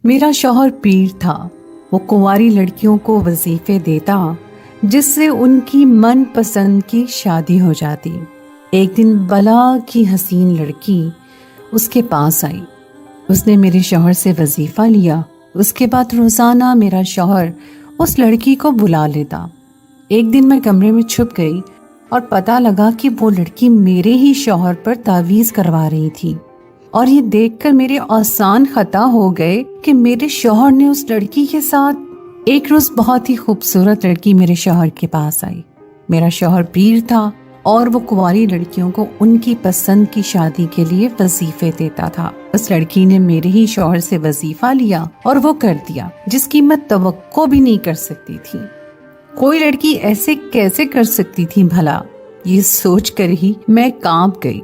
میرا شوہر پیر تھا۔ وہ کنواری لڑکیوں کو وظیفے دیتا جس سے ان کی من پسند کی شادی ہو جاتی۔ ایک دن بلا کی حسین لڑکی اس کے پاس آئی۔ اس نے میرے شوہر سے وظیفہ لیا۔ اس کے بعد روزانہ میرا شوہر اس لڑکی کو بلا لیتا۔ ایک دن میں کمرے میں چھپ گئی اور پتہ لگا کہ وہ لڑکی میرے ہی شوہر پر تعویذ کروا رہی تھی، اور یہ دیکھ کر میرے آسان خطا ہو گئے کہ میرے شوہر نے اس لڑکی کے ساتھ۔ ایک روز بہت ہی خوبصورت لڑکی میرے شوہر کے پاس آئی۔ میرا شوہر پیر تھا اور وہ کنواری لڑکیوں کو ان کی پسند کی شادی کے لیے وظیفے دیتا تھا۔ اس لڑکی نے میرے ہی شوہر سے وظیفہ لیا اور وہ کر دیا جس کی میں توقع بھی نہیں کر سکتی تھی۔ کوئی لڑکی ایسے کیسے کر سکتی تھی بھلا؟ یہ سوچ کر ہی میں کانپ گئی،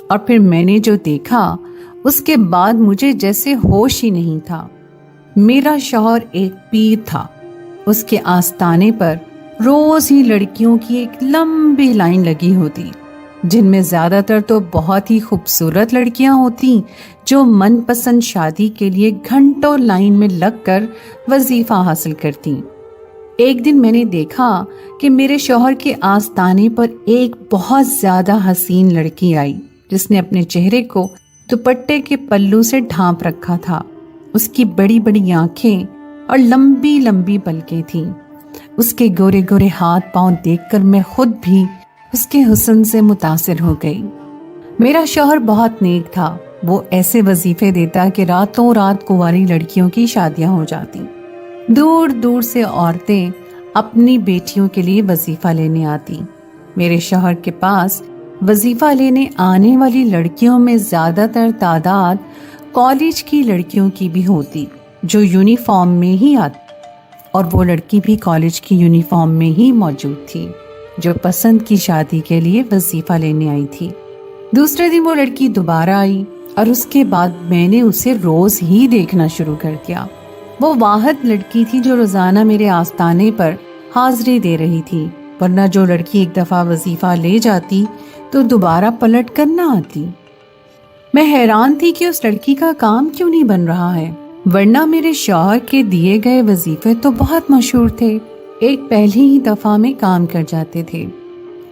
اور پھر میں نے جو دیکھا اس کے بعد مجھے جیسے ہوش ہی نہیں تھا۔ میرا شوہر ایک پیر تھا۔ اس کے آستانے پر روز ہی لڑکیوں کی ایک لمبی لائن لگی ہوتی، جن میں زیادہ تر تو بہت ہی خوبصورت لڑکیاں ہوتی جو من پسند شادی کے لیے گھنٹوں لائن میں لگ کر وظیفہ حاصل کرتی۔ ایک دن میں نے دیکھا کہ میرے شوہر کے آستانے پر ایک بہت زیادہ حسین لڑکی آئی جس نے اپنے چہرے کو دوپٹے کے پلو سے ڈھانپ رکھا تھا۔ اس کی بڑی بڑی آنکھیں اور لمبی لمبی پلکیں تھیں۔ اس کے گورے گورے ہاتھ پاؤں دیکھ کر میں خود بھی اس کے حسن سے متاثر ہو گئی۔ میرا شوہر بہت نیک تھا۔ وہ ایسے وظیفے دیتا کہ راتوں رات کنواری لڑکیوں کی شادیاں ہو جاتی۔ دور دور سے عورتیں اپنی بیٹیوں کے لیے وظیفہ لینے آتی۔ میرے شوہر کے پاس وظیفہ لینے آنے والی لڑکیوں میں زیادہ تر تعداد کالج کی لڑکیوں کی بھی ہوتی جو یونیفارم میں ہی آتی، اور وہ لڑکی بھی کالج کی یونیفارم میں ہی موجود تھی جو پسند کی شادی کے لیے وظیفہ لینے آئی تھی۔ دوسرے دن وہ لڑکی دوبارہ آئی اور اس کے بعد میں نے اسے روز ہی دیکھنا شروع کر دیا۔ وہ واحد لڑکی تھی جو روزانہ میرے آستانے پر حاضری دے رہی تھی، ورنہ جو لڑکی ایک دفعہ وظیفہ لے جاتی تو دوبارہ پلٹ کر نہ آتی۔ میں حیران تھی کہ اس لڑکی کا کام کیوں نہیں بن رہا ہے، ورنہ میرے شوہر کے دیے گئے وظیفے تو بہت مشہور تھے، ایک پہلی ہی دفعہ میں کام کر جاتے تھے۔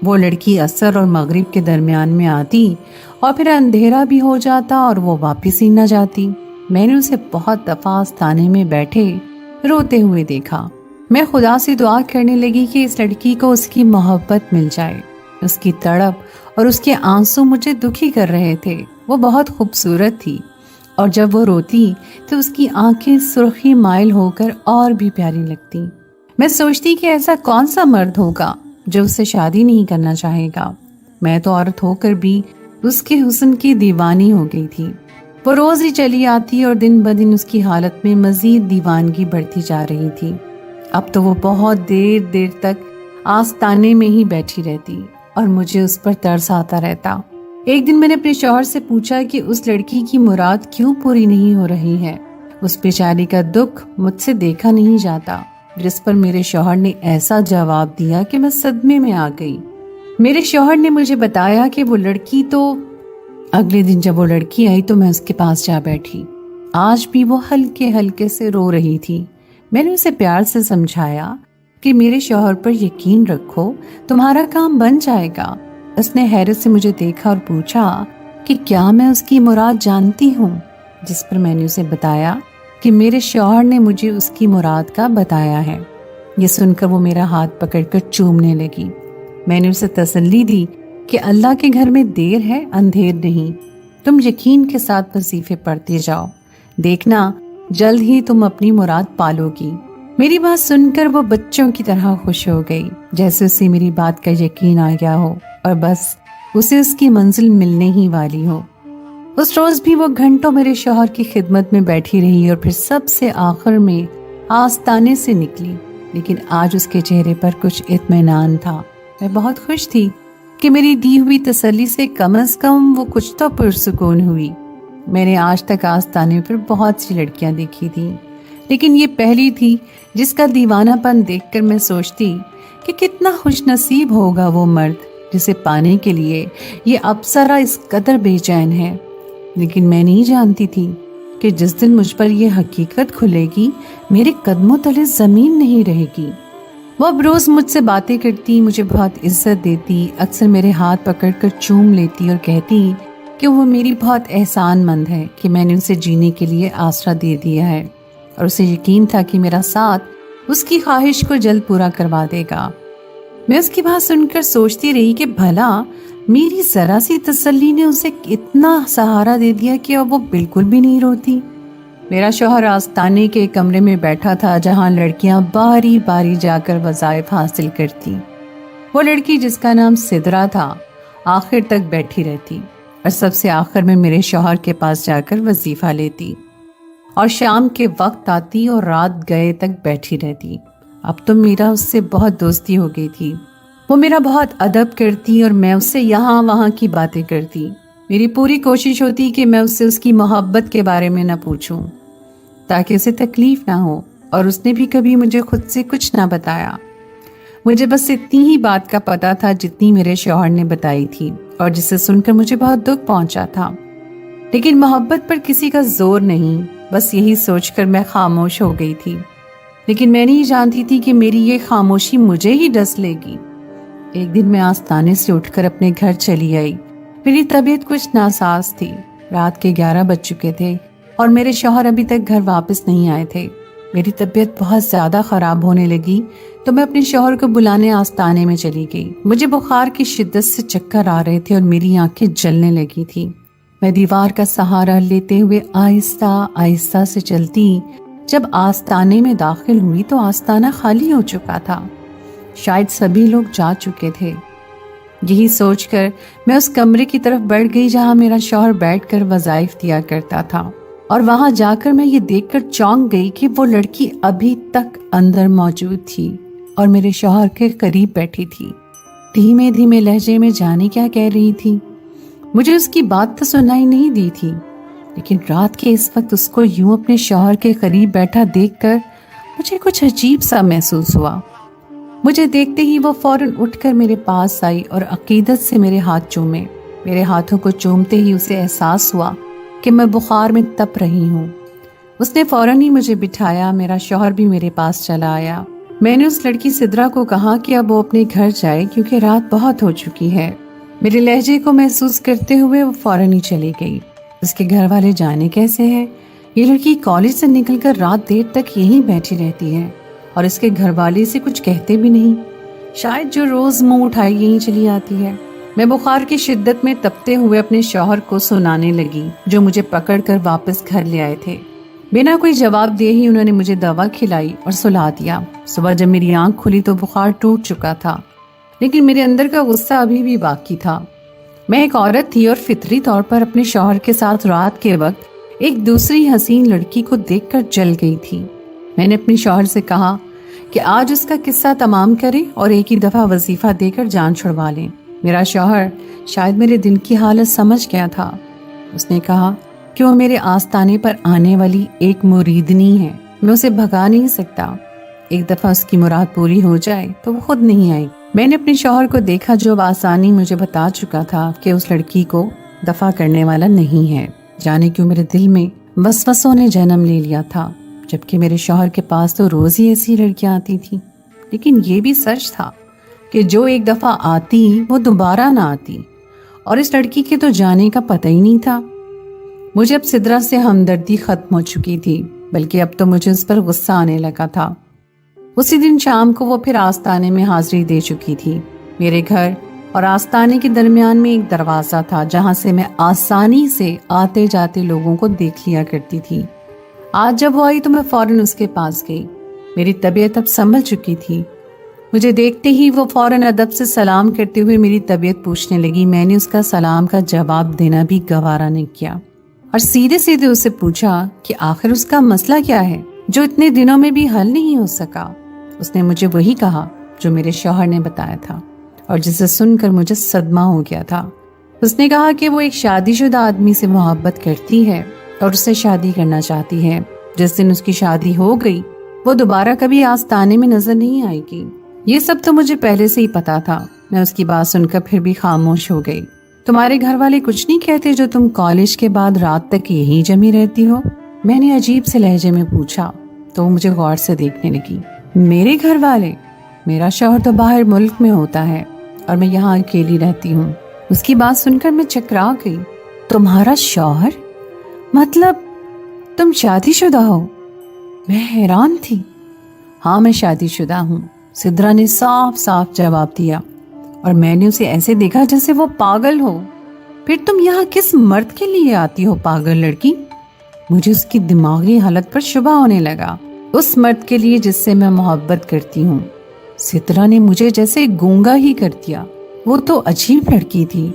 وہ لڑکی عصر اور مغرب کے درمیان میں آتی اور پھر اندھیرا بھی ہو جاتا اور وہ واپس ہی نہ جاتی۔ میں نے اسے بہت دفعہ آستانے میں بیٹھے روتے ہوئے دیکھا۔ میں خدا سے دعا کرنے لگی کہ اس لڑکی کو اس کی محبت مل جائے۔ اس کی تڑپ اور اس کے آنسو مجھے دکھی کر رہے تھے۔ وہ بہت خوبصورت تھی، اور جب وہ روتی تو اس کی آنکھیں سرخی مائل ہو کر اور بھی پیاری لگتی۔ میں سوچتی کہ ایسا کون سا مرد ہوگا جو اس سے شادی نہیں کرنا چاہے گا۔ میں تو عورت ہو کر بھی اس کے حسن کی دیوانی ہو گئی تھی۔ وہ روز ہی چلی آتی اور دن بدن اس کی حالت میں مزید دیوانگی بڑھتی جا رہی تھی۔ اب تو وہ بہت دیر دیر تک آستانے میں ہی بیٹھی رہتی اور مجھے اس پر ترس آتا رہتا۔ ایک دن میں نے اپنے شوہر سے پوچھا کہ اس لڑکی کی مراد کیوں پوری نہیں ہو رہی ہے۔ اس بیچاری کا دکھ مجھ سے دیکھا نہیں جاتا، جس پر میرے شوہر نے ایسا جواب دیا کہ میں صدمے میں آ گئی۔ میرے شوہر نے مجھے بتایا کہ وہ لڑکی تو اگلے دن جب وہ لڑکی آئی تو میں اس کے پاس جا بیٹھی۔ آج بھی وہ ہلکے ہلکے سے رو رہی تھی۔ میں نے اسے پیار سے سمجھایا کہ میرے شوہر پر یقین رکھو، تمہارا کام بن جائے گا۔ اس نے حیرت سے مجھے دیکھا اور پوچھا کہ کیا میں اس کی مراد جانتی ہوں، جس پر میں نے اسے بتایا کہ میرے شوہر نے مجھے اس کی مراد کا بتایا ہے۔ یہ سن کر وہ میرا ہاتھ پکڑ کر چومنے لگی۔ میں نے اسے تسلی دی کہ اللہ کے گھر میں دیر ہے اندھیر نہیں، تم یقین کے ساتھ وظیفے پڑھتے جاؤ، دیکھنا جلد ہی تم اپنی مراد پالو گی۔ میری بات سن کر وہ بچوں کی طرح خوش ہو گئی، جیسے اسے میری بات کا یقین آ گیا ہو اور بس اسے اس کی منزل ملنے ہی والی ہو۔ اس روز بھی وہ گھنٹوں میرے شوہر کی خدمت میں بیٹھی رہی اور پھر سب سے آخر میں آستانے سے نکلی، لیکن آج اس کے چہرے پر کچھ اطمینان تھا۔ میں بہت خوش تھی کہ میری دی ہوئی تسلی سے کم از کم وہ کچھ تو پرسکون ہوئی۔ میں نے آج تک آستانے پر بہت سی لڑکیاں دیکھی تھیں، لیکن یہ پہلی تھی جس کا دیوانہ پن دیکھ کر میں سوچتی کہ کتنا خوش نصیب ہوگا وہ مرد جسے پانے کے لیے یہ اپسرا اس قدر بے چین ہے۔ لیکن میں نہیں جانتی تھی کہ جس دن مجھ پر یہ حقیقت کھلے گی میرے قدموں تلے زمین نہیں رہے گی۔ وہ اب روز مجھ سے باتیں کرتی، مجھے بہت عزت دیتی، اکثر میرے ہاتھ پکڑ کر چوم لیتی اور کہتی کہ وہ میری بہت احسان مند ہے کہ میں نے اسے جینے کے لیے آسرا دے دیا ہے، اور اسے یقین تھا کہ میرا ساتھ اس کی خواہش کو جلد پورا کروا دے گا۔ میں اس کی بات سن کر سوچتی رہی کہ بھلا میری ذرا سی تسلی نے اسے اتنا سہارا دے دیا کہ اب وہ بالکل بھی نہیں روتی۔ میرا شوہر آستانے کے کمرے میں بیٹھا تھا جہاں لڑکیاں باری باری جا کر وظائف حاصل کرتی۔ وہ لڑکی جس کا نام سدرا تھا آخر تک بیٹھی رہتی اور سب سے آخر میں میرے شوہر کے پاس جا کر وظیفہ لیتی اور شام کے وقت آتی اور رات گئے تک بیٹھی رہتی۔ اب تو میرا اس سے بہت دوستی ہو گئی تھی۔ وہ میرا بہت ادب کرتی اور میں اس سے یہاں وہاں کی باتیں کرتی۔ میری پوری کوشش ہوتی کہ میں اس سے اس کی محبت کے بارے میں نہ پوچھوں تاکہ اسے تکلیف نہ ہو، اور اس نے بھی کبھی مجھے خود سے کچھ نہ بتایا۔ مجھے بس اتنی ہی بات کا پتہ تھا جتنی میرے شوہر نے بتائی تھی، اور جسے سن کر مجھے بہت دکھ پہنچا تھا۔ لیکن محبت پر کسی کا زور نہیں، بس یہی سوچ کر میں خاموش ہو گئی تھی۔ لیکن میں نہیں جانتی تھی کہ میری یہ خاموشی مجھے ہی ڈس لے گی۔ ایک دن میں آستانے سے اٹھ کر اپنے گھر چلی آئی۔ میری طبیعت کچھ ناساز تھی۔ رات کے 11 بج چکے تھے اور میرے شوہر ابھی تک گھر واپس نہیں آئے تھے۔ میری طبیعت بہت زیادہ خراب ہونے لگی تو میں اپنے شوہر کو بلانے آستانے میں چلی گئی۔ مجھے بخار کی شدت سے چکر آ رہے تھے اور میری آنکھیں جلنے لگی تھی۔ میں دیوار کا سہارا لیتے ہوئے آہستہ آہستہ سے چلتی۔ جب آستانے میں داخل ہوئی تو آستانہ خالی ہو چکا تھا، شاید سبھی لوگ جا چکے تھے۔ یہی سوچ کر میں اس کمرے کی طرف بڑھ گئی جہاں میرا شوہر بیٹھ کر وظائف دیا کرتا تھا، اور وہاں جا کر میں یہ دیکھ کر چونک گئی کہ وہ لڑکی ابھی تک اندر موجود تھی اور میرے شوہر کے قریب بیٹھی تھی۔ دھیمے دھیمے لہجے میں جانے کیا کہہ رہی تھی۔ مجھے اس کی بات تو سنائی نہیں دی تھی، لیکن رات کے اس وقت اس کو یوں اپنے شوہر کے قریب بیٹھا دیکھ کر مجھے کچھ عجیب سا محسوس ہوا۔ مجھے دیکھتے ہی وہ فوراً اٹھ کر میرے پاس آئی اور عقیدت سے میرے ہاتھ چومے۔ میرے ہاتھوں کو چومتے ہی اسے احساس ہوا کہ میں بخار میں تپ رہی ہوں۔ اس نے فوراً ہی مجھے بٹھایا۔ میرا شوہر بھی میرے پاس چلا آیا۔ میں نے اس لڑکی سدرا کو کہا کہ اب وہ اپنے گھر جائے کیونکہ رات بہت ہو چکی ہے۔ میرے لہجے کو محسوس کرتے ہوئے وہ فوراً ہی چلی گئی۔ اس کے گھر والے جانے کیسے ہیں؟ یہ لڑکی کالج سے نکل کر رات دیر تک یہیں بیٹھی رہتی ہے اور اس کے گھر والے سے کچھ کہتے بھی نہیں۔ شاید جو روز منہ اٹھائی یہیں چلی آتی ہے۔ میں بخار کی شدت میں تپتے ہوئے اپنے شوہر کو سنانے لگی جو مجھے پکڑ کر واپس گھر لے آئے تھے۔ بنا کوئی جواب دیے ہی انہوں نے مجھے دوا کھلائی اور سلا دیا۔ صبح جب میری آنکھ کھلی تو بخار ٹوٹ چکا تھا، لیکن میرے اندر کا غصہ ابھی بھی باقی تھا۔ میں ایک عورت تھی اور فطری طور پر اپنے شوہر کے ساتھ رات کے وقت ایک دوسری حسین لڑکی کو دیکھ کر جل گئی تھی۔ میں نے اپنے شوہر سے کہا کہ آج اس کا قصہ تمام کریں اور ایک ہی دفعہ وظیفہ دے کر جان چھڑوا لیں۔ میرا شوہر شاید میرے دل کی حالت سمجھ گیا تھا۔ اس نے کہا کہ وہ میرے آستانے پر آنے والی ایک مریدنی ہے، میں اسے بھگا نہیں سکتا۔ ایک دفعہ اس کی مراد پوری ہو جائے تو وہ خود نہیں آئی۔ میں نے اپنے شوہر کو دیکھا جو بآسانی مجھے بتا چکا تھا کہ اس لڑکی کو دفع کرنے والا نہیں ہے۔ جانے کیوں میرے دل میں وسوسوں نے جنم لے لیا تھا، جبکہ میرے شوہر کے پاس تو روز ہی ایسی لڑکیاں آتی تھیں۔ لیکن یہ بھی سچ تھا کہ جو ایک دفعہ آتی وہ دوبارہ نہ آتی، اور اس لڑکی کے تو جانے کا پتہ ہی نہیں تھا۔ مجھے اب سدرا سے ہمدردی ختم ہو چکی تھی، بلکہ اب تو مجھے اس پر غصہ آنے لگا تھا۔ اسی دن شام کو وہ پھر آستانے میں حاضری دے چکی تھی۔ میرے گھر اور آستانے کے درمیان میں ایک دروازہ تھا جہاں سے میں آسانی سے آتے جاتے لوگوں کو دیکھ لیا کرتی تھی۔ آج جب وہ آئی تو میں فوراً اس کے پاس گئی۔ میری طبیعت اب سنبھل چکی تھی۔ مجھے دیکھتے ہی وہ فوراً ادب سے سلام کرتے ہوئے میری طبیعت پوچھنے لگی۔ میں نے اس کا سلام کا جواب دینا بھی گوارا نہیں کیا اور سیدھے سیدھے اسے پوچھا کہ آخر اس کا مسئلہ کیا ہے جو اتنے دنوں میں بھی حل نہیں ہو سکا۔ اس نے مجھے وہی کہا جو میرے شوہر نے بتایا تھا اور جسے سن کر مجھے صدمہ ہو گیا تھا۔ اس نے کہا کہ وہ ایک شادی شدہ آدمی سے محبت کرتی ہے اور اس سے شادی کرنا چاہتی ہے۔ جس دن اس کی شادی ہو گئی وہ دوبارہ کبھی آستانے میں نظر نہیں آئے گی۔ یہ سب تو مجھے پہلے سے ہی پتا تھا۔ میں اس کی بات سن کر پھر بھی خاموش ہو گئی۔ تمہارے گھر والے کچھ نہیں کہتے جو تم کالج کے بعد رات تک یہیں جمی رہتی ہو؟ میں نے عجیب سے لہجے میں پوچھا تو وہ مجھے غور سے دیکھنے لگی۔ میرے گھر والے؟ میرا شوہر تو باہر ملک میں ہوتا ہے اور میں یہاں اکیلی رہتی ہوں۔ اس کی بات سن کر میں چکرا گئی۔ تمہارا شوہر؟ مطلب تم شادی شدہ ہو؟ میں حیران تھی۔ ہاں میں شادی شدہ ہوں، سدرا نے صاف صاف جواب دیا، اور میں نے اسے ایسے دیکھا جیسے وہ پاگل ہو۔ پھر تم یہاں کس مرد کے لیے آتی ہو پاگل لڑکی؟ مجھے اس کی دماغی حالت پر شبہ ہونے لگا۔ اس مرد کے لیے جس سے میں محبت کرتی ہوں۔ سدرا نے مجھے جیسے گونگا ہی کر دیا۔ وہ تو عجیب لڑکی تھی،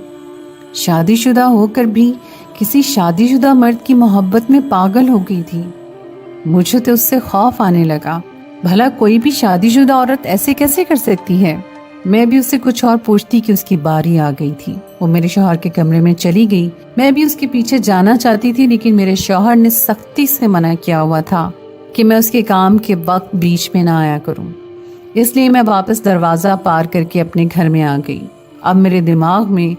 شادی شدہ ہو کر بھی کسی شادی شدہ مرد کی محبت میں پاگل ہو گئی تھی۔ مجھے تو اس سے خوف آنے لگا۔ بھلا کوئی بھی شادی شدہ عورت ایسے کیسے کر سکتی ہے؟ میں بھی اس سے کچھ اور پوچھتی کہ اس کی باری آ گئی تھی۔ وہ میرے شوہر کے کمرے میں چلی گئی۔ میں بھی اس کے پیچھے جانا چاہتی تھی، لیکن میرے شوہر نے سختی سے منع کیا ہوا تھا کہ میں اس کے کام کے وقت بیچ میں نہ آیا کروں۔ اس لیے میں واپس دروازہ پار کر کے اپنے گھر میں آ گئی۔ اب میرے دماغ میں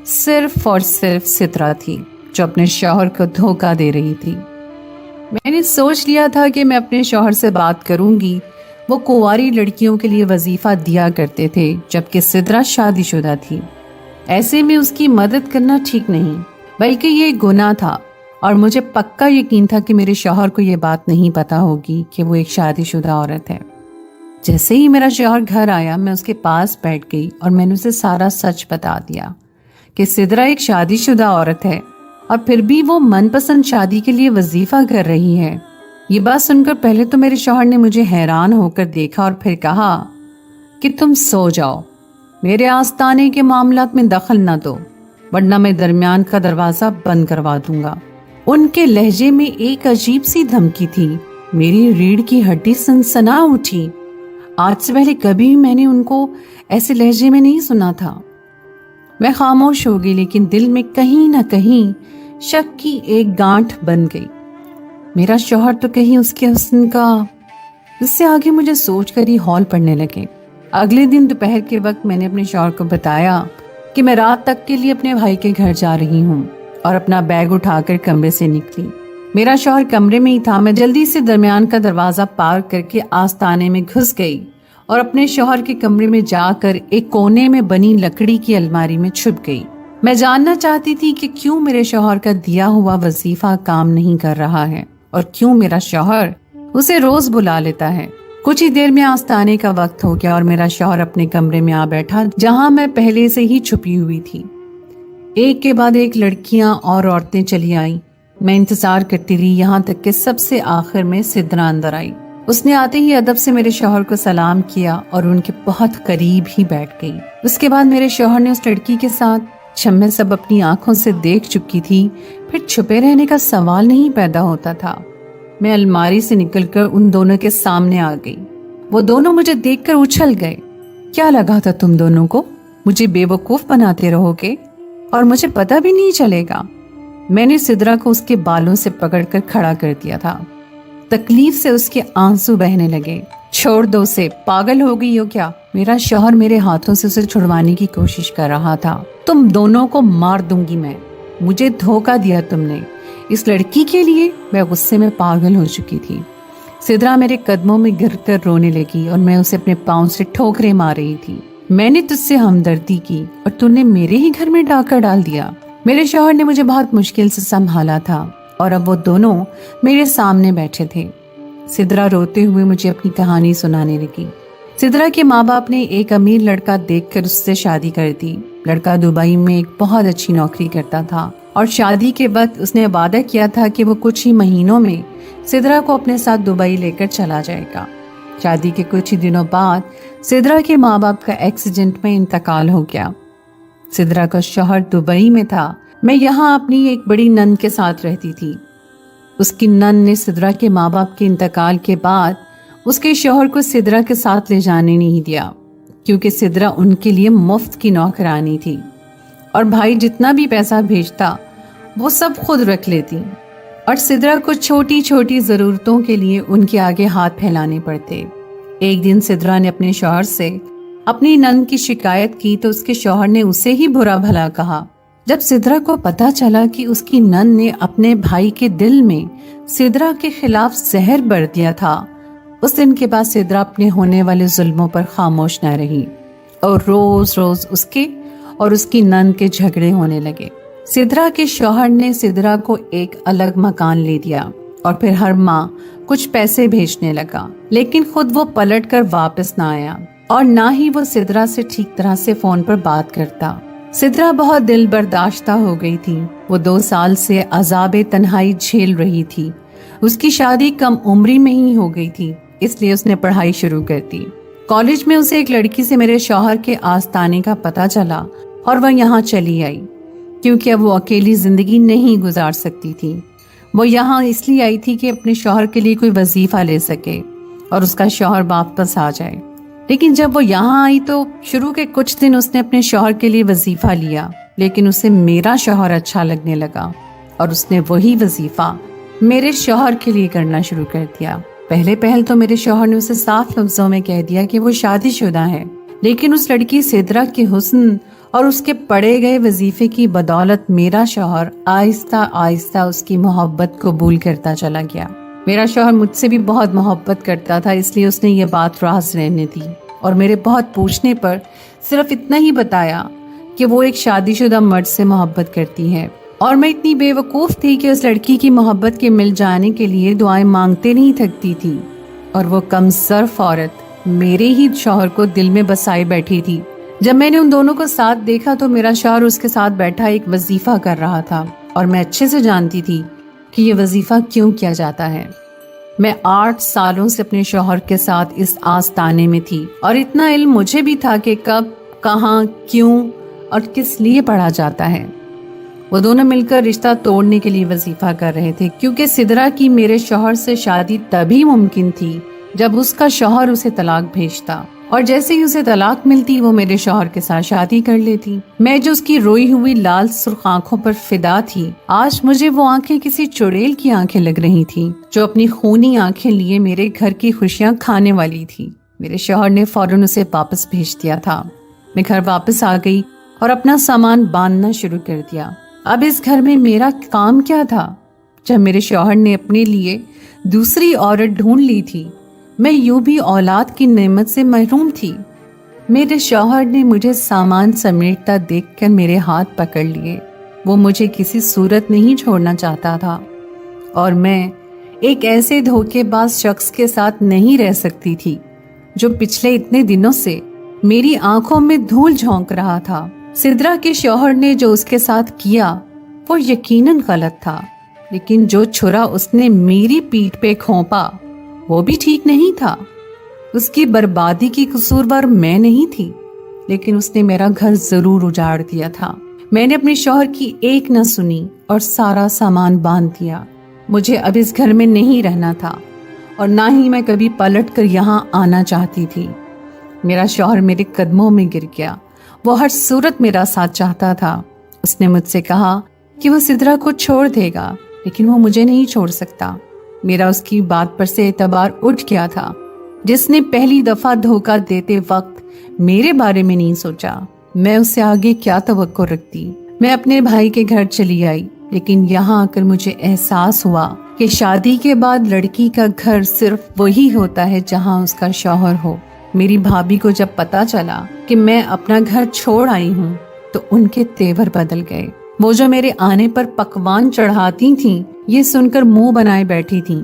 صرف اور صرف سترا تھی جو اپنے شوہر کو دھوکہ دے رہی تھی۔ میں نے سوچ لیا تھا کہ میں اپنے شوہر سے بات کروں گی۔ وہ کنواری لڑکیوں کے لیے وظیفہ دیا کرتے تھے جبکہ سدرا شادی شدہ تھی۔ ایسے میں اس کی مدد کرنا ٹھیک نہیں، بلکہ یہ گناہ تھا، اور مجھے پکا یقین تھا کہ میرے شوہر کو یہ بات نہیں پتا ہوگی کہ وہ ایک شادی شدہ عورت ہے۔ جیسے ہی میرا شوہر گھر آیا میں اس کے پاس بیٹھ گئی اور میں نے اسے سارا سچ بتا دیا کہ سدرا ایک شادی شدہ عورت ہے اور پھر بھی وہ من پسند شادی کے لیے وظیفہ کر رہی ہے۔ یہ بات سن کر پہلے تو میرے شوہر نے مجھے حیران ہو کر دیکھا اور پھر کہا کہ تم سو جاؤ، میرے آستانے کے معاملات میں دخل نہ دو، ورنہ میں درمیان کا دروازہ بند کروا دوں گا۔ ان کے لہجے میں ایک عجیب سی دھمکی تھی۔ میری ریڑھ کی ہڈی سنسنا اٹھی۔ آج سے پہلے کبھی میں نے ان کو ایسے لہجے میں نہیں سنا تھا۔ میں خاموش ہو گئی، لیکن دل میں کہیں نہ کہیں شک کی ایک گانٹھ بن گئی۔ میرا شوہر تو کہیں اس کے حسن کا، اس سے آگے مجھے سوچ کر ہی ہول پڑنے لگے۔ اگلے دن دوپہر کے وقت میں نے اپنے شوہر کو بتایا کہ میں رات تک کے لیے اپنے بھائی کے گھر جا رہی ہوں، اور اپنا بیگ اٹھا کر کمرے سے نکلی۔ میرا شوہر کمرے میں ہی تھا۔ میں جلدی سے درمیان کا دروازہ پار کر کے آستانے میں گھس گئی اور اپنے شوہر کے کمرے میں جا کر ایک کونے میں بنی لکڑی کی الماری میں چھپ گئی۔ میں جاننا چاہتی تھی کہ کیوں میرے شوہر کا دیا ہوا وظیفہ کام نہیں کر رہا ہے، اور کیوں میرا شوہر اسے روز بلا لیتا ہے۔ کچھ ہی دیر میں آستانے کا وقت ہو گیا اور میرا شوہر اپنے کمرے میں آ بیٹھا جہاں میں پہلے سے ہی چھپی ہوئی تھی۔ ایک کے بعد ایک لڑکیاں اور عورتیں چلی آئیں۔ میں انتظار کرتی رہی یہاں تک کہ سب سے آخر میں سدرا اندر آئی۔ اس نے آتے ہی ادب سے میرے شوہر کو سلام کیا اور ان کے بہت قریب ہی بیٹھ گئی۔ اس کے بعد میرے شوہر نے اس لڑکی کے ساتھ، میں سب اپنی آنکھوں سے دیکھ چکی تھی، پھر چھپے رہنے کا سوال نہیں پیدا ہوتا تھا۔ میں الماری سے نکل کر ان دونوں کے سامنے آ گئی۔ وہ دونوں مجھے دیکھ کر اچھل گئے۔ کیا لگا تھا تم دونوں کو؟ مجھے بے وقوف بناتے رہو گے اور مجھے پتہ بھی نہیں چلے گا؟ میں نے سدرا کو اس کے بالوں سے پکڑ کر کھڑا کر دیا تھا۔ تکلیف سے اس کے آنسو بہنے لگے۔ چھوڑ دو اسے، پاگل ہو گئی ہو کیا؟ میرا شوہر میرے ہاتھوں سے اسے چھڑوانے کی کوشش کر رہا تھا۔ تم دونوں کو مار دوں گی میں، مجھے دھوکہ دیا تم نے اس لڑکی کے لیے۔ میں غصے میں پاگل ہو چکی تھی۔ سدرا میرے قدموں میں گر کر رونے لگی اور میں اسے اپنے پاؤں سے ٹھوکریں مار رہی تھی۔ میں نے تجھ سے ہمدردی کی اور تم نے میرے ہی گھر میں ڈاکہ ڈال دیا۔ میرے شوہر نے مجھے بہت مشکل سے سنبھالا تھا اور اب وہ دونوں میرے سامنے بیٹھے تھے۔ سدرا روتے ہوئے مجھے اپنی کہانی سنانے لگی۔ سدرا کے ماں باپ نے ایک امیر لڑکا دیکھ کر اس سے شادی کر دی۔ لڑکا دبئی میں ایک بہت اچھی نوکری کرتا تھا اور شادی کے وقت اس نے وعدہ کیا تھا کہ وہ کچھ ہی مہینوں میں سدرا کو اپنے ساتھ دبئی لے کر چلا جائے گا۔ شادی کے کچھ ہی دنوں بعد سدرا کے ماں باپ کا ایکسیڈنٹ میں انتقال ہو گیا۔ سدرا کا شوہر دبئی میں تھا۔ میں یہاں اپنی ایک بڑی نند کے ساتھ رہتی تھی۔ اس کی نند نے سدرا کے ماں باپ کے انتقال کے بعد اس کے شوہر کو سدرا کے ساتھ لے جانے نہیں دیا، کیونکہ سدرا ان کے لیے مفت کی نوکرانی تھی اور بھائی جتنا بھی پیسہ بھیجتا وہ سب خود رکھ لیتی، اور سدرا کو چھوٹی چھوٹی ضرورتوں کے لیے ان کے آگے ہاتھ پھیلانے پڑتے۔ ایک دن سدرا نے اپنے شوہر سے اپنی نند کی شکایت کی تو اس کے شوہر نے اسے ہی برا بھلا کہا جب سدرا کو پتا چلا کہ اس کی نند نے اپنے بھائی کے دل میں سدرا کے خلاف زہر بھر دیا تھا، اس دن کے بعد سدرا اپنے ہونے والے ظلموں پر خاموش نہ رہی اور روز روز اس کے اور اس کی نند کے جھگڑے ہونے لگے۔ سدرا کے شوہر نے سدرا کو ایک الگ مکان لے دیا اور پھر ہر ماہ کچھ پیسے بھیجنے لگا، لیکن خود وہ پلٹ کر واپس نہ آیا اور نہ ہی وہ سدرا سے ٹھیک طرح سے فون پر بات کرتا۔ سدرا بہت دل برداشتہ ہو گئی تھی۔ وہ 2 سال سے عذاب تنہائی جھیل رہی تھی۔ اس کی شادی کم عمری میں ہی ہو گئی تھی، اس لیے اس نے پڑھائی شروع کر دی۔ کالج میں اسے ایک لڑکی سے میرے شوہر کے آستانے کا پتہ چلا اور وہ یہاں چلی آئی، کیونکہ اب وہ اکیلی زندگی نہیں گزار سکتی تھی۔ وہ یہاں اس لیے آئی تھی کہ اپنے شوہر کے لیے کوئی وظیفہ لے سکے اور اس کا شوہر واپس آ جائے۔ لیکن جب وہ یہاں آئی تو شروع کے کچھ دن اس نے اپنے شوہر کے لیے وظیفہ لیا، لیکن اسے میرا شوہر اچھا لگنے لگا اور اس نے وہی وظیفہ میرے شوہر کے لیے کرنا شروع کر دیا۔ پہل تو میرے شوہر نے اسے صاف لفظوں میں کہہ دیا کہ وہ شادی شدہ ہے، لیکن اس لڑکی سدرا کے حسن اور اس کے پڑے گئے وظیفے کی بدولت میرا شوہر آہستہ آہستہ اس کی محبت قبول کرتا چلا گیا۔ میرا شوہر مجھ سے بھی بہت محبت کرتا تھا، اس لیے اس نے یہ بات راز رہنے دی اور میرے بہت پوچھنے پر صرف اتنا ہی بتایا کہ وہ ایک شادی شدہ مرد سے محبت کرتی ہے، اور میں اتنی بے وقوف تھی کہ اس لڑکی کی محبت کے مل جانے کے لیے دعائیں مانگتے نہیں تھکتی تھی، اور وہ کم صرف عورت میرے ہی شوہر کو دل میں بسائے بیٹھی تھی۔ جب میں نے ان دونوں کو ساتھ دیکھا تو میرا شوہر اس کے ساتھ بیٹھا ایک وظیفہ کر رہا تھا، اور میں اچھے سے جانتی تھی کہ یہ وظیفہ کیوں کیا جاتا ہے۔ میں 8 سالوں سے اپنے شوہر کے ساتھ اس آستانے میں تھی، اور اتنا علم مجھے بھی تھا کہ کب، کہاں، کیوں اور کس لیے پڑھا جاتا ہے۔ وہ دونوں مل کر رشتہ توڑنے کے لیے وظیفہ کر رہے تھے، کیونکہ سدرا کی میرے شوہر سے شادی تبھی ممکن تھی جب اس کا شوہر اسے طلاق بھیجتا، اور جیسے ہی اسے طلاق ملتی وہ میرے شوہر کے ساتھ شادی کر لیتی۔ میں جو اس کی روئی ہوئی لال سرخ آنکھوں پر فدا تھی، آج مجھے وہ آنکھیں کسی چڑیل کی آنکھیں لگ رہی تھی جو اپنی خونی آنکھیں لیے میرے گھر کی خوشیاں کھانے والی تھی۔ میرے شوہر نے فوراً اسے واپس بھیج دیا تھا۔ میں گھر واپس آ گئی اور اپنا سامان باندھنا شروع کر دیا۔ اب اس گھر میں میرا کام کیا تھا؟ جب میرے شوہر نے اپنے لیے دوسری عورت ڈھونڈ لی تھی، میں یوں بھی اولاد کی نعمت سے محروم تھی۔ میرے شوہر نے مجھے سامان سمیٹتا دیکھ کر میرے ہاتھ پکڑ لیے۔ وہ مجھے کسی صورت نہیں چھوڑنا چاہتا تھا، اور میں ایک ایسے دھوکے باز شخص کے ساتھ نہیں رہ سکتی تھی جو پچھلے اتنے دنوں سے میری آنکھوں میں دھول جھونک رہا تھا۔ سدرا کے شوہر نے جو اس کے ساتھ کیا وہ یقیناً غلط تھا، لیکن جو چھرا اس نے میری پیٹھ پہ کھونپا وہ بھی ٹھیک نہیں تھا۔ اس کی بربادی کی قصوروار میں نہیں تھی، لیکن اس نے میرا گھر ضرور اجاڑ دیا تھا۔ میں نے اپنے شوہر کی ایک نہ سنی اور سارا سامان باندھ دیا۔ مجھے اب اس گھر میں نہیں رہنا تھا، اور نہ ہی میں کبھی پلٹ کر یہاں آنا چاہتی تھی۔ میرا شوہر میرے قدموں میں گر گیا۔ وہ ہر صورت میرا ساتھ چاہتا تھا۔ اس نے مجھ سے کہا کہ وہ سدرا کو چھوڑ دے گا، لیکن وہ مجھے نہیں چھوڑ سکتا۔ میرا اس کی بات پر سے اعتبار اٹھ گیا تھا۔ جس نے پہلی دفعہ دھوکہ دیتے وقت میرے بارے میں نہیں سوچا، میں اس سے آگے کیا توقع رکھتی۔ میں اپنے بھائی کے گھر چلی آئی، لیکن یہاں آ کر مجھے احساس ہوا کہ شادی کے بعد لڑکی کا گھر صرف وہی ہوتا ہے جہاں اس کا شوہر ہو۔ میری بھابھی کو جب پتا چلا کہ میں اپنا گھر چھوڑ آئی ہوں تو ان کے تیور بدل گئے۔ وہ جو میرے آنے پر پکوان چڑھاتی تھیں، یہ سن کر منہ بنائے بیٹھی تھیں۔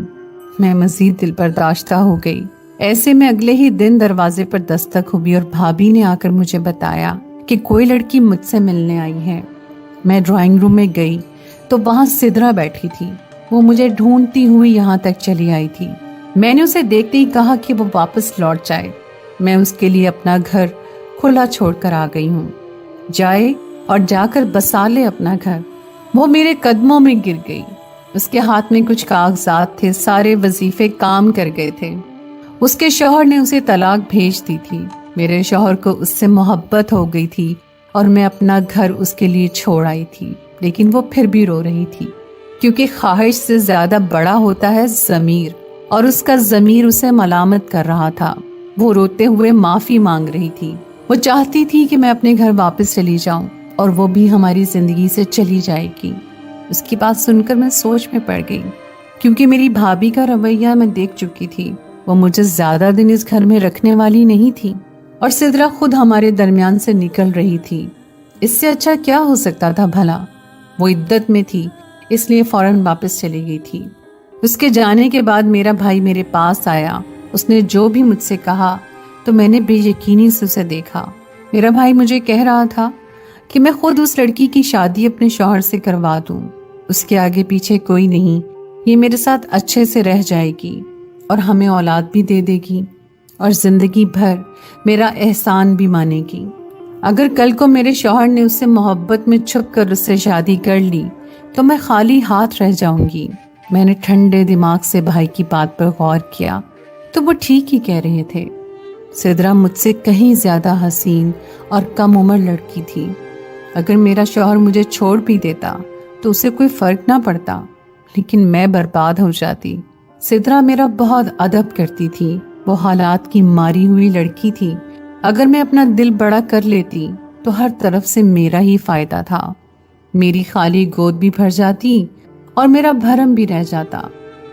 میں مزید دل برداشتہ ہو گئی۔ ایسے میں اگلے ہی دن دروازے پر دستک ہوئی اور بھابھی نے آ کر مجھے بتایا کہ کوئی لڑکی مجھ سے ملنے آئی ہے۔ میں ڈرائنگ روم میں گئی تو وہاں سدرا بیٹھی تھی۔ وہ مجھے ڈھونڈتی ہوئی یہاں تک چلی آئی تھی۔ میں نے اسے دیکھتے ہی کہا کہ وہ واپس لوٹ جائے۔ میں اس کے لیے اپنا گھر کھلا چھوڑ کر آ گئی ہوں۔ جائے اور جا کر بسا لے اپنا گھر۔ وہ میرے قدموں میں گر گئی۔ اس کے ہاتھ میں کچھ کاغذات تھے، سارے وظیفے کام کر گئے تھے۔ اس کے شوہر نے اسے طلاق بھیج دی تھی۔ میرے شوہر کو اس سے محبت ہو گئی تھی اور میں اپنا گھر اس کے لیے چھوڑ آئی تھی، لیکن وہ پھر بھی رو رہی تھی، کیونکہ خواہش سے زیادہ بڑا ہوتا ہے ضمیر، اور اس کا ضمیر اسے ملامت کر رہا تھا۔ وہ روتے ہوئے معافی مانگ رہی تھی۔ وہ چاہتی تھی کہ میں اپنے گھر واپس چلی جاؤں اور وہ بھی ہماری زندگی سے چلی جائے گی۔ اس کی بات سن کر میں سوچ میں پڑ گئی، کیونکہ میری بھابھی کا رویہ میں دیکھ چکی تھی۔ وہ مجھے زیادہ دن اس گھر میں رکھنے والی نہیں تھی، اور سدرا خود ہمارے درمیان سے نکل رہی تھی۔ اس سے اچھا کیا ہو سکتا تھا بھلا؟ وہ عدت میں تھی، اس لیے فوراً واپس چلی گئی تھی۔ اس کے جانے کے بعد میرا بھائی میرے پاس آیا۔ اس نے جو بھی مجھ سے کہا تو میں نے بے یقینی سے اسے دیکھا۔ میرا بھائی مجھے کہہ رہا تھا کہ میں خود اس لڑکی کی شادی اپنے شوہر سے کروا دوں، اس کے آگے پیچھے کوئی نہیں، یہ میرے ساتھ اچھے سے رہ جائے گی اور ہمیں اولاد بھی دے دے گی اور زندگی بھر میرا احسان بھی مانے گی۔ اگر کل کو میرے شوہر نے اس سے محبت میں چھپ کر اس سے شادی کر لی تو میں خالی ہاتھ رہ جاؤں گی۔ میں نے ٹھنڈے دماغ سے بھائی کی بات پر غور کیا تو وہ ٹھیک ہی کہہ رہے تھے۔ سدرا مجھ سے کہیں زیادہ حسین اور کم عمر لڑکی تھی۔ اگر میرا شوہر مجھے چھوڑ بھی دیتا تو اسے کوئی فرق نہ پڑتا، لیکن میں برباد ہو جاتی۔ سدرا میرا بہت ادب کرتی تھی، وہ حالات کی ماری ہوئی لڑکی تھی۔ اگر میں اپنا دل بڑا کر لیتی تو ہر طرف سے میرا ہی فائدہ تھا، میری خالی گود بھی بھر جاتی اور میرا بھرم بھی رہ جاتا۔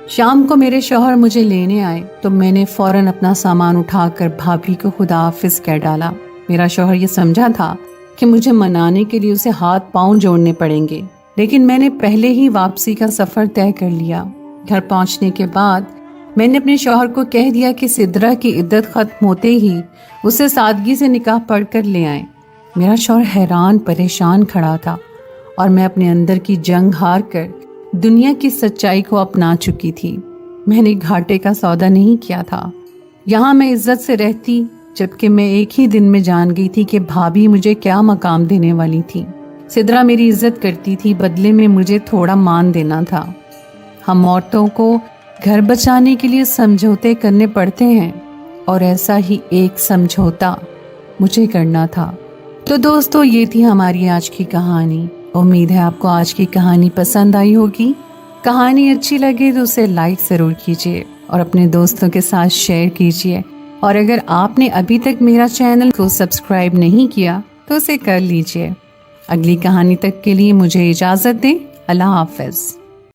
شام کو میرے شوہر مجھے لینے آئے تو میں نے فوراً اپنا سامان اٹھا کر بھابھی کو خدا حافظ کہہ ڈالا۔ میرا شوہر یہ سمجھا تھا کہ مجھے منانے کے لیے اسے ہاتھ پاؤں جوڑنے پڑیں گے، لیکن میں نے پہلے ہی واپسی کا سفر طے کر لیا۔ گھر پہنچنے کے بعد میں نے اپنے شوہر کو کہہ دیا کہ سدرا کی عدت ختم ہوتے ہی اسے سادگی سے نکاح پڑھ کر لے آئیں۔ میرا شوہر حیران پریشان کھڑا تھا، اور میں اپنے اندر کی جنگ ہار کر دنیا کی سچائی کو اپنا چکی تھی۔ میں نے گھاٹے کا سودا نہیں کیا تھا۔ یہاں میں عزت سے رہتی، جبکہ میں ایک ہی دن میں جان گئی تھی کہ بھابھی مجھے کیا مقام دینے والی تھی۔ سدرا میری عزت کرتی تھی، بدلے میں مجھے تھوڑا مان دینا تھا۔ ہم عورتوں کو گھر بچانے کے لیے سمجھوتے کرنے پڑتے ہیں، اور ایسا ہی ایک سمجھوتا مجھے کرنا تھا۔ تو دوستو، یہ تھی ہماری آج کی کہانی۔ امید ہے آپ کو آج کی کہانی پسند آئی ہوگی۔ کہانی اچھی لگے تو اسے لائک ضرور کیجیے اور اپنے دوستوں کے ساتھ شیئر کیجیے، اور اگر آپ نے ابھی تک میرا چینل کو سبسکرائب نہیں کیا تو اسے کر لیجیے۔ اگلی کہانی تک کے لیے مجھے اجازت دیں۔ اللہ حافظ۔